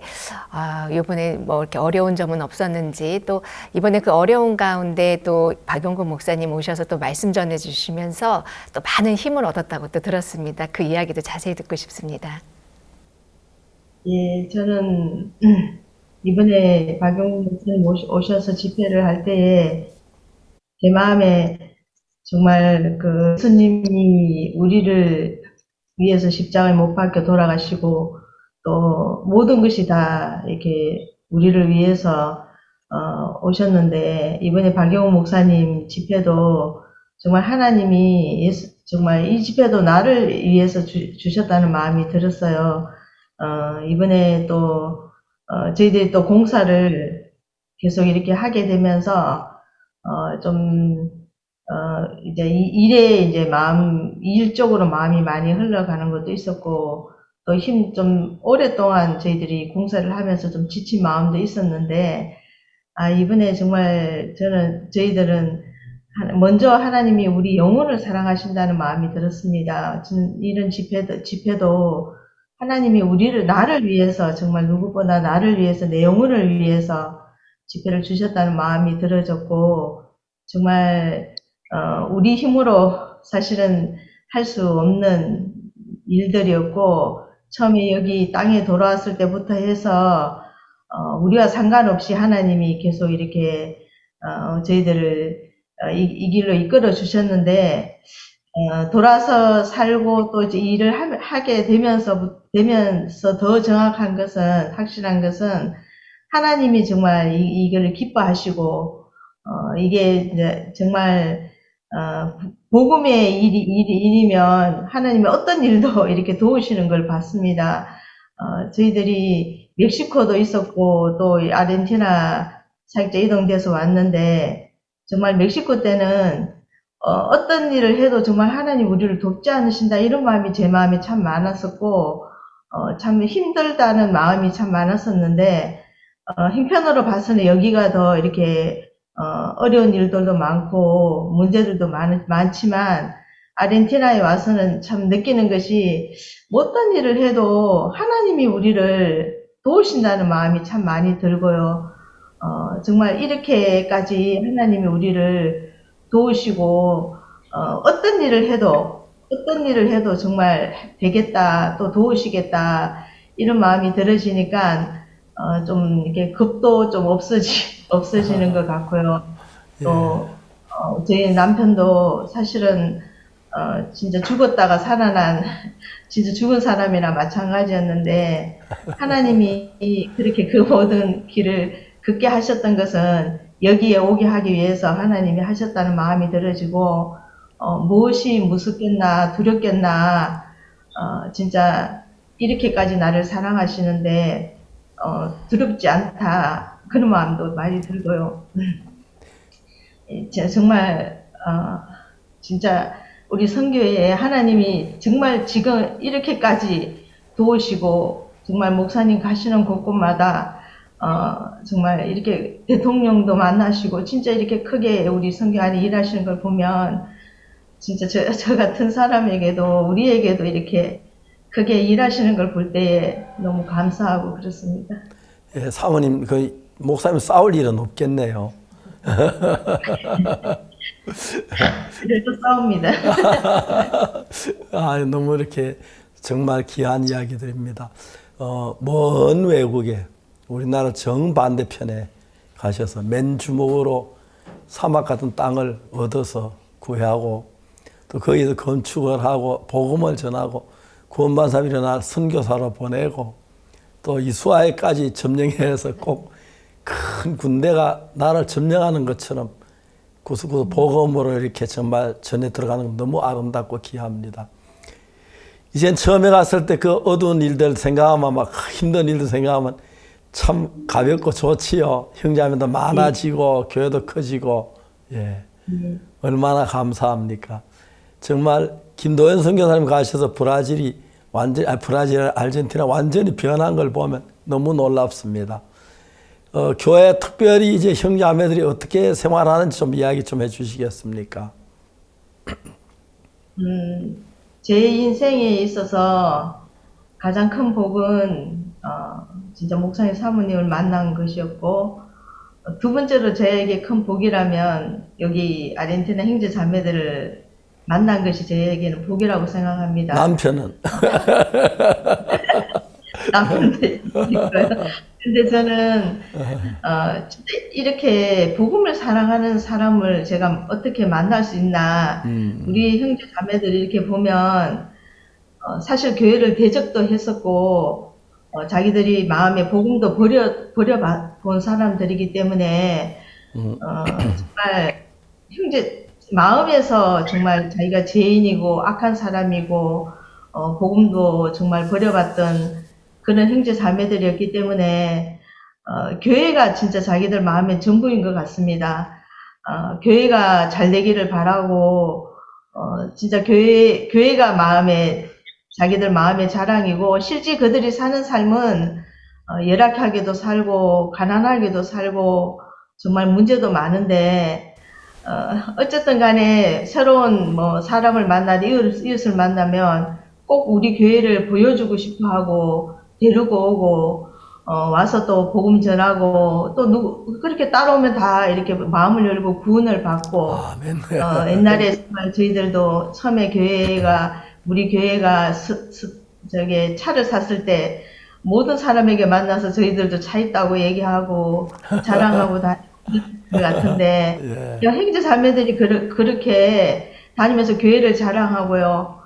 이번에 뭐 이렇게 어려운 점은 없었는지, 또 이번에 그 어려운 가운데 또 박용구 목사님 오셔서 또 말씀 전해 주시면서 또 많은 힘을 얻었다고 또 들었습니다. 그 이야기도 자세히 듣고 싶습니다. 예, 저는 이번에 박용구 목사님 오셔서 집회를 할 때에 제 마음에 정말 그 예수님이 우리를 위해서 십자가에 못 박혀 돌아가시고 또 모든 것이 다 이렇게 우리를 위해서 오셨는데 이번에 박용구 목사님 집회도 정말 하나님이 정말 이 집회도 나를 위해서 주셨다는 마음이 들었어요. 이번에 또 저희들이 또 공사를 계속 이렇게 하게 되면서, 이제 일에 이제 일 쪽으로 마음이 많이 흘러가는 것도 있었고, 또 좀 오랫동안 저희들이 공사를 하면서 좀 지친 마음도 있었는데, 이번에 정말 저희들은 먼저 하나님이 우리 영혼을 사랑하신다는 마음이 들었습니다. 이런 집회도 하나님이 나를 위해서 정말 누구보다 나를 위해서 내 영혼을 위해서 집회를 주셨다는 마음이 들어졌고 정말 우리 힘으로 사실은 할 수 없는 일들이었고 처음에 여기 땅에 돌아왔을 때부터 해서 우리와 상관없이 하나님이 계속 이렇게 저희들을 이 길로 이끌어 주셨는데 돌아서 살고 또 이제 일을 하게 되면서 더 확실한 것은 하나님이 정말 이걸 기뻐하시고, 이게 이제 정말, 복음의 일이면 하나님이 어떤 일도 이렇게 도우시는 걸 봤습니다. 저희들이 멕시코도 있었고, 또 아르헨티나 살짝 이동돼서 왔는데, 정말 멕시코 때는 어떤 일을 해도 정말 하나님 우리를 돕지 않으신다 이런 마음이 제 마음에 참 많았었고 참 힘들다는 마음이 참 많았었는데 형편으로 봐서는 여기가 더 이렇게 어려운 일들도 많고 문제들도 많지만 아르헨티나에 와서는 참 느끼는 것이 어떤 일을 해도 하나님이 우리를 도우신다는 마음이 참 많이 들고요. 정말 이렇게까지 하나님이 우리를 도우시고, 어떤 일을 해도 정말 되겠다, 또 도우시겠다, 이런 마음이 들어지니까, 좀 이렇게 겁도 좀 없어지는 것 같고요. 또, 저희 남편도 사실은, 진짜 죽었다가 살아난, 진짜 죽은 사람이나 마찬가지였는데, 하나님이 그렇게 그 모든 길을 걷게 하셨던 것은 여기에 오게 하기 위해서 하나님이 하셨다는 마음이 들어지고, 무엇이 무섭겠나, 두렵겠나, 진짜 이렇게까지 나를 사랑하시는데, 두렵지 않다. 그런 마음도 많이 들고요. 정말, 진짜 우리 선교회에 하나님이 정말 지금 이렇게까지 도우시고, 정말 목사님 가시는 곳곳마다 정말 이렇게 대통령도 만나시고 진짜 이렇게 크게 우리 선교 안에 일하시는 걸 보면 진짜 저 같은 사람에게도 우리에게도 이렇게 크게 일하시는 걸 볼 때에 너무 감사하고 그렇습니다. 예, 사모님 그 목사님 싸울 일은 없겠네요. 그래도 싸웁니다. 너무 이렇게 정말 귀한 이야기들입니다. 먼 외국에 우리나라 정반대편에 가셔서 맨주먹으로 사막 같은 땅을 얻어서 구해하고 또 거기서 건축을 하고 복음을 전하고 구원받은 사람이 일어나 선교사로 보내고 또 이스라엘까지 점령해서 꼭 큰 군대가 나라를 점령하는 것처럼 구수구수 복음으로 이렇게 정말 전에 들어가는 건 너무 아름답고 귀합니다. 이젠 처음에 갔을 때 그 어두운 일들 생각하면 막 힘든 일들 생각하면 참 가볍고 좋지요. 형제자매도 많아지고 교회도 커지고 예. 얼마나 감사합니까? 정말 김도현 선교사님 가셔서 브라질, 아르헨티나 완전히 변한 걸 보면 너무 놀랍습니다. 교회 특별히 이제 형제자매들이 어떻게 생활하는지 좀 이야기 좀 해주시겠습니까? 제 인생에 있어서 가장 큰 복은 진짜 목사님 사모님을 만난 것이었고, 두 번째로 저에게 큰 복이라면 여기 아르헨티나 형제 자매들을 만난 것이 저에게는 복이라고 생각합니다. 남편은? 남편도 있고요. 근데 저는 진짜 이렇게 복음을 사랑하는 사람을 제가 어떻게 만날 수 있나. 우리 형제 자매들 이렇게 보면 사실 교회를 대적도 했었고 자기들이 마음에 복음도 버려본 사람들이기 때문에 정말 형제 마음에서 정말 자기가 죄인이고 악한 사람이고 복음도 정말 버려봤던 그런 형제 자매들이었기 때문에 교회가 진짜 자기들 마음의 전부인 것 같습니다. 교회가 잘 되기를 바라고 진짜 교회가 자기들 마음의 자랑이고, 실제 그들이 사는 삶은 열악하게도 살고 가난하게도 살고 정말 문제도 많은데, 어쨌든 간에 새로운 사람을 이웃을 만나면 꼭 우리 교회를 보여주고 싶어 하고 데리고 오고 와서 또 복음 전하고 또 그렇게 따라오면 다 이렇게 마음을 열고 구원을 받고. 옛날에 정말 저희들도 처음에 우리 교회가 차를 샀을 때 모든 사람에게 만나서 저희들도 차 있다고 얘기하고 자랑하고 다니는 것 같은데, 형제 자매들이 그렇게 다니면서 교회를 자랑하고요.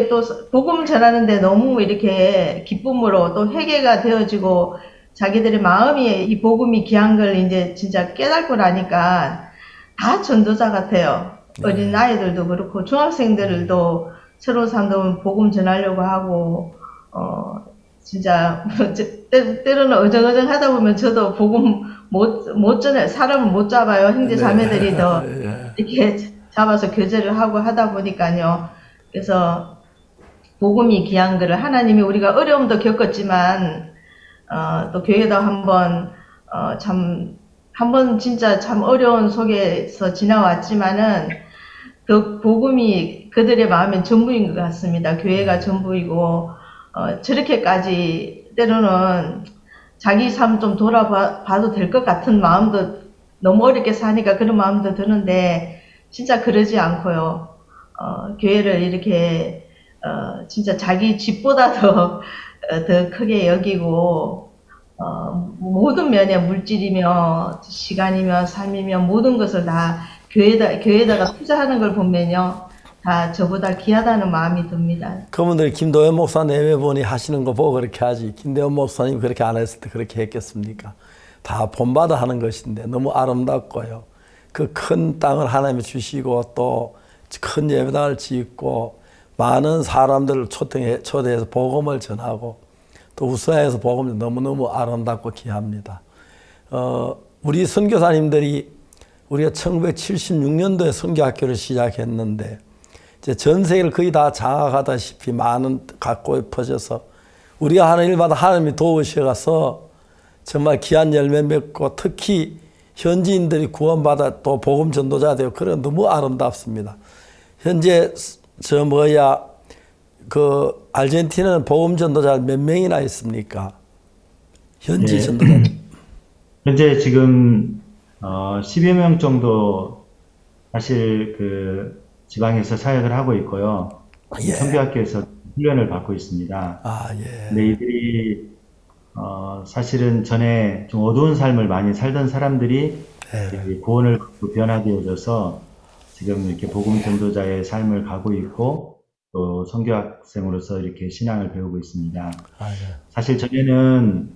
또 복음 전하는데 너무 이렇게 기쁨으로 또 회개가 되어지고 자기들의 마음이 이 복음이 귀한 걸 이제 진짜 깨닫고 나니까 다 전도자 같아요. 어린 아이들도 그렇고 중학생들도 새로운 사람들 복음 전하려고 하고 진짜 때로는 어정어정 하다 보면 저도 복음 못 전해 사람을 못 잡아요. 형제 자매들이 더 이렇게 잡아서 교제를 하고 하다 보니까요. 그래서 복음이 귀한 거를 하나님이 우리가 어려움도 겪었지만 또 교회도 한번 진짜 참 어려운 속에서 지나왔지만은 그 복음이 그들의 마음엔 전부인 것 같습니다. 교회가 전부이고 저렇게까지 때로는 자기 삶 좀 돌아봐도 될 것 같은 마음도 너무 어렵게 사니까 그런 마음도 드는데 진짜 그러지 않고요. 교회를 이렇게 진짜 자기 집보다 더 크게 여기고 모든 면에 물질이며 시간이며 삶이며 모든 것을 다 교회에다가 투자하는 걸 보면요. 다 저보다 귀하다는 마음이 듭니다. 그분들이 김도현 목사 내외분이 하시는 거 보고 그렇게 하지. 김도현 목사님 그렇게 안 했을 때 그렇게 했겠습니까? 다 본받아 하는 것인데 너무 아름답고요. 그 큰 땅을 하나님이 주시고 또 큰 예배당을 짓고 많은 사람들을 초대해서 복음을 전하고 또 우수야에서 복음을 너무너무 아름답고 귀합니다. 우리 선교사님들이 우리가 1976년도에 선교학교를 시작했는데 이제 전 세계를 거의 다 장악하다시피 많은 각고에 퍼져서 우리가 하는 일마다 하나님이 도우셔가서 정말 귀한 열매 맺고 특히 현지인들이 구원받아 또 복음 전도자 되고 그런 너무 아름답습니다. 현재 그 아르헨티나는 복음 전도자 몇 명이나 있습니까? 현지 전도자. 현재 지금 10여 명 정도 사실 그 지방에서 사역을 하고 있고요. 선교학교에서 훈련을 받고 있습니다. 근데 이들이 사실은 전에 좀 어두운 삶을 많이 살던 사람들이 구원을 받고 변화되어져서 지금 이렇게 복음 전도자의 삶을 가고 있고 또 선교학생으로서 이렇게 신앙을 배우고 있습니다. 사실 전에는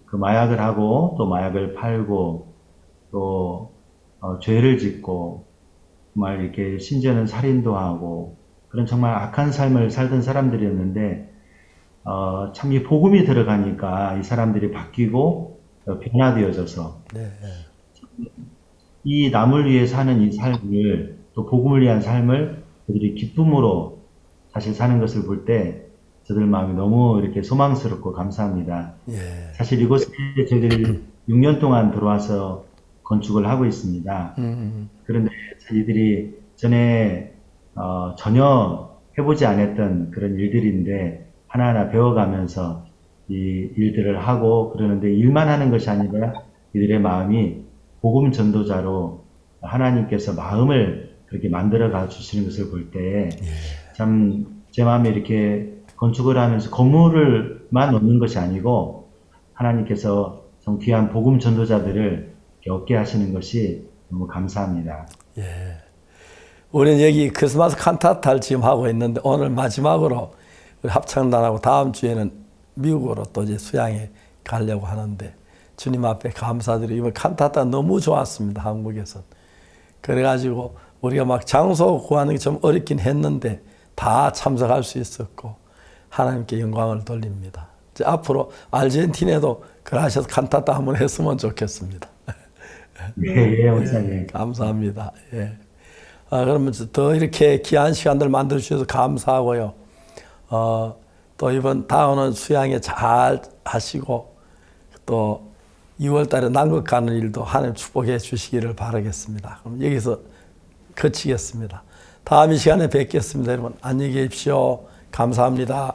그 마약을 하고 또 마약을 팔고 또 죄를 짓고 정말 이렇게 심지어는 살인도 하고 그런 정말 악한 삶을 살던 사람들이었는데 참 이 복음이 들어가니까 이 사람들이 바뀌고 변화되어져서 이 남을 위해 사는 이 삶을 또 복음을 위한 삶을 그들이 기쁨으로 사실 사는 것을 볼 때 저들 마음이 너무 이렇게 소망스럽고 감사합니다. 사실 이곳에 저희들이 6년 동안 들어와서 건축을 하고 있습니다. 그런데 이들이 전에 전혀 해보지 않았던 그런 일들인데 하나하나 배워가면서 이 일들을 하고 그러는데 일만 하는 것이 아니라 이들의 마음이 복음 전도자로 하나님께서 마음을 그렇게 만들어가 주시는 것을 볼 때 참 제 마음에 이렇게 건축을 하면서 건물을만 놓는 것이 아니고 하나님께서 참 귀한 복음 전도자들을 얻게 하시는 것이 너무 감사합니다. 우리는 여기 크리스마스 칸타타를 지금 하고 있는데 오늘 마지막으로 우리 합창단하고 다음 주에는 미국으로 또 이제 수양에 가려고 하는데 주님 앞에 감사드리고 이번 칸타타 너무 좋았습니다. 한국에서. 그래가지고 우리가 막 장소 구하는 게 좀 어렵긴 했는데 다 참석할 수 있었고 하나님께 영광을 돌립니다. 이제 앞으로 아르헨티나에도 그라시아스 칸타타 한번 했으면 좋겠습니다. 목사님. 감사합니다. 그러면 더 이렇게 귀한 시간들 만들어 주셔서 감사하고요. 또 이번 다음은 수양에 잘 하시고 또 2월 달에 남극 가는 일도 하나님 축복해 주시기를 바라겠습니다. 그럼 여기서 그치겠습니다. 다음 이 시간에 뵙겠습니다. 여러분 안녕히 계십시오. 감사합니다.